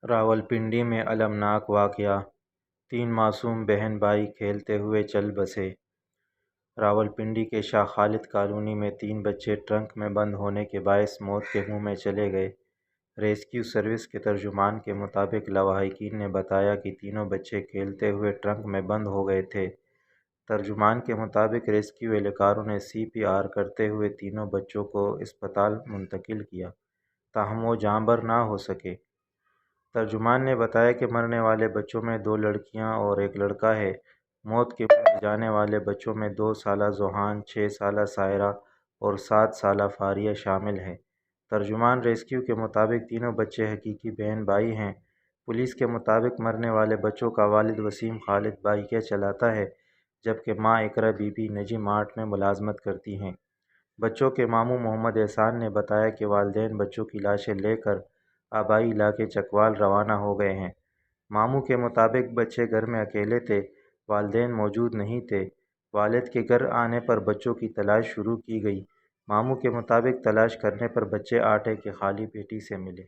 راولپنڈی میں المناک واقعہ، 3 معصوم بہن بھائی کھیلتے ہوئے چل بسے۔ راولپنڈی کے شاہ خالد کالونی میں 3 بچے ٹرنک میں بند ہونے کے باعث موت کے منہ میں چلے گئے۔ ریسکیو سروس کے ترجمان کے مطابق لواحقین نے بتایا کہ تینوں بچے کھیلتے ہوئے ٹرنک میں بند ہو گئے تھے۔ ترجمان کے مطابق ریسکیو اہلکاروں نے CPR کرتے ہوئے تینوں بچوں کو اسپتال منتقل کیا، تاہم وہ جاں بحق نہ ہو سکے۔ ترجمان نے بتایا کہ مرنے والے بچوں میں 2 لڑکیاں اور 1 لڑکا ہے۔ موت کے منہ میں جانے والے بچوں میں 2 سالہ ذوحان، 6 سالہ سائرہ اور 7 سالہ فاریہ شامل ہیں۔ ترجمان ریسکیو کے مطابق تینوں بچے حقیقی بہن بھائی ہیں۔ پولیس کے مطابق مرنے والے بچوں کا والد وسیم خالد بائیکیں چلاتا ہے، جبکہ ماں اقرا بی بی نجی مارٹ میں ملازمت کرتی ہیں۔ بچوں کے ماموں محمد احسان نے بتایا کہ والدین بچوں کی لاشیں لے کر آبائی علاقے چکوال روانہ ہو گئے ہیں۔ ماموں کے مطابق بچے گھر میں اکیلے تھے، والدین موجود نہیں تھے۔ والد کے گھر آنے پر بچوں کی تلاش شروع کی گئی۔ ماموں کے مطابق تلاش کرنے پر بچے آٹے کی خالی پیٹی سے ملے۔